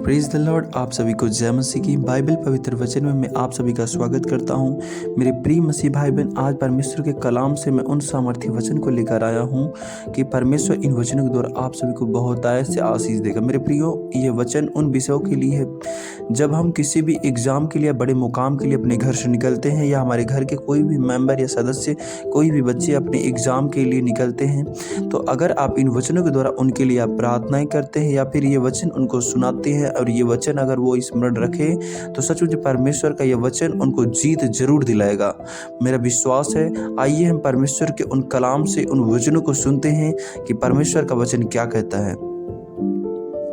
Praise the Lord. आप सभी को जय मसीह की। बाइबल पवित्र वचन में मैं आप सभी का स्वागत करता हूं। मेरे प्रिय मसीह भाई बहन, आज परमेश्वर के कलाम से मैं उन सामर्थ्य वचन को लेकर आया हूं कि परमेश्वर इन वचनों के द्वारा आप सभी को बहुतायत से आशीष देगा। मेरे प्रियो, ये वचन उन विषयों के लिए है जब हम किसी भी एग्जाम के लिए, बड़े मुकाम के लिए अपने घर से निकलते हैं, या हमारे घर के कोई भी मेंबर या सदस्य, कोई भी बच्चे अपने एग्जाम के लिए निकलते हैं। तो अगर आप इन वचनों के द्वारा उनके लिए आप प्रार्थनाएं करते हैं या फिर ये वचन उनको सुनाते हैं और ये वचन अगर वो स्मरण रखे, तो सचमुच परमेश्वर का ये वचन उनको जीत जरूर दिलाएगा। मेरा विश्वास है। आइए हम परमेश्वर के उन कलाम से उन वचनों को सुनते हैं कि परमेश्वर का वचन क्या कहता है।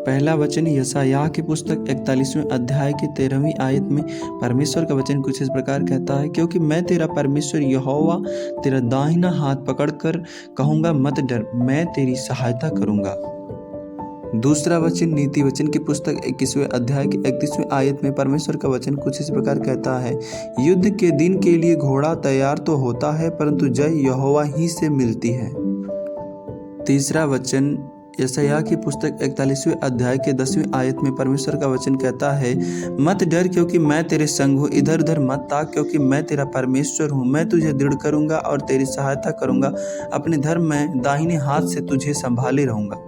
पहला वचन यशायाह की पुस्तक 41वें अध्याय की 13वीं आयत में परमेश्वर का वचन कुछ इस प्रकार कहता है, क्योंकि मैं तेरा परमेश्वर यहोवा तेरा दाहिना हाथ पकड़कर कहूँगा, मत डर, मैं तेरी सहायता करूँगा। दूसरा वचन नीति वचन की पुस्तक 21वें अध्याय की 31वें आयत में परमेश्वर का वचन कुछ इस प्रकार कहता है, युद्ध के दिन के लिए घोड़ा तैयार तो होता है, परंतु जय यहोवा ही से मिलती है। तीसरा वचन यशायाह की पुस्तक 41वें अध्याय के 10वें आयत में परमेश्वर का वचन कहता है, मत डर, क्योंकि मैं तेरे संग हूँ, इधर उधर मत ताक, क्योंकि मैं तेरा परमेश्वर हूँ, मैं तुझे दृढ़ करूँगा और तेरी सहायता करूँगा, अपने धर्म में दाहिने हाथ से तुझे संभाले रहूँगा।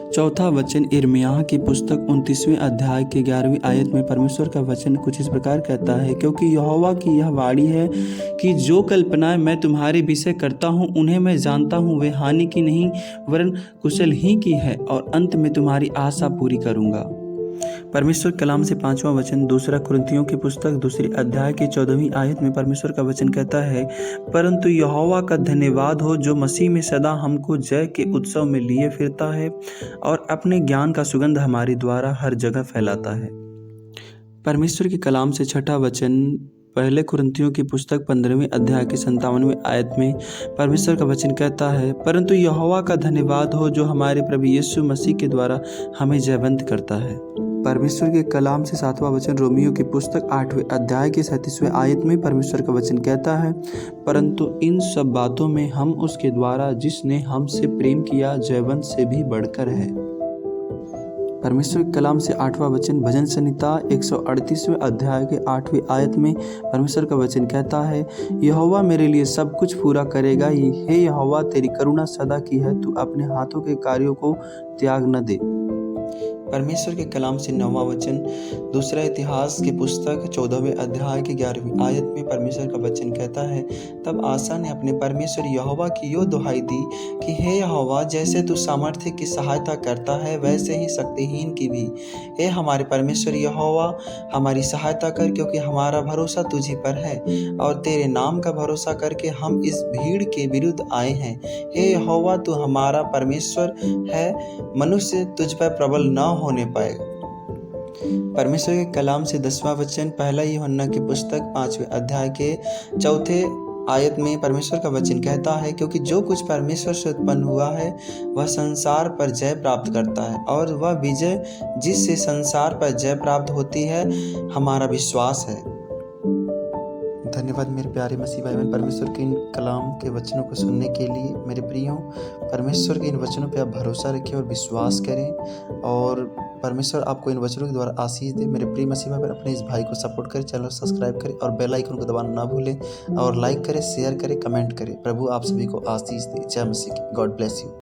चौथा वचन यिर्मयाह की पुस्तक 29वें अध्याय के 11वीं आयत में परमेश्वर का वचन कुछ इस प्रकार कहता है, क्योंकि यहोवा की यह वाणी है कि जो कल्पनाएं मैं तुम्हारे विषय करता हूँ उन्हें मैं जानता हूँ, वे हानि की नहीं वरन कुशल ही की है, और अंत में तुम्हारी आशा पूरी करूँगा। परमेश्वर कलाम से पांचवा वचन दूसरा कुरिन्थियों की पुस्तक 2 अध्याय की 14वीं आयत में परमेश्वर का वचन कहता है, परंतु यहोवा का धन्यवाद हो जो मसीह में सदा हमको जय के उत्सव में लिए फिरता है और अपने ज्ञान का सुगंध हमारे द्वारा हर जगह फैलाता है। परमेश्वर के कलाम से छठा वचन पहले कुरिन्थियों की पुस्तक 15वें अध्याय की 57वें आयत में परमेश्वर का वचन कहता है, परंतु यहोवा का धन्यवाद हो जो हमारे प्रभु यीशु मसीह के द्वारा हमें जयवंत करता है। परमेश्वर के कलाम से सातवां वचन रोमियो की पुस्तक 8वें अध्याय की 37वें आयत में परमेश्वर का वचन कहता है, परंतु इन सब बातों में हम उसके द्वारा जिसने हमसे प्रेम किया जयवंत से भी बढ़कर है। परमेश्वर के कलाम से आठवां वचन भजन संहिता 138वें अध्याय के 8वीं आयत में परमेश्वर का वचन कहता है, यहोवा मेरे लिए सब कुछ पूरा करेगा, हे यहोवा तेरी करुणा सदा की है, तू अपने हाथों के कार्यों को त्याग न दे। परमेश्वर के कलाम से नौवां वचन दूसरा इतिहास की पुस्तक 14वें अध्याय की 11वीं आयत में परमेश्वर का वचन कहता है, तब आसा ने अपने परमेश्वर यहोवा की यो दुहाई दी कि हे यहोवा, जैसे तू सामर्थ्य की सहायता करता है वैसे ही शक्तिहीन की भी। हे हमारे परमेश्वर यहोवा, हमारी सहायता कर, क्योंकि हमारा भरोसा तुझी पर है और तेरे नाम का भरोसा करके हम इस भीड़ के विरुद्ध आए हैं। हे यहोवा, तू हमारा परमेश्वर है, मनुष्य तुझ पर प्रबल न होने पाएगा। परमेश्वर के कलाम से 10वां वचन पहला यूहन्ना की पुस्तक 5वें अध्याय के 4थे आयत में परमेश्वर का वचन कहता है, क्योंकि जो कुछ परमेश्वर से उत्पन्न हुआ है वह संसार पर जय प्राप्त करता है, और वह विजय जिससे संसार पर जय प्राप्त होती है हमारा विश्वास है। धन्यवाद मेरे प्यारे मसीह भाई बहन, परमेश्वर के इन कलाम के वचनों को सुनने के लिए। मेरे प्रियो, परमेश्वर के इन वचनों पे आप भरोसा रखें और विश्वास करें, और परमेश्वर आपको इन वचनों के द्वारा आशीष दे। मेरे प्रिय मसीह भाई बहन, अपने इस भाई को सपोर्ट करें, चैनल सब्सक्राइब करें और बेल आइकन को दबाना ना भूलें, और लाइक करें, शेयर करें, कमेंट करें। प्रभु आप सभी को आशीष दे। जय मसीह की। God bless you.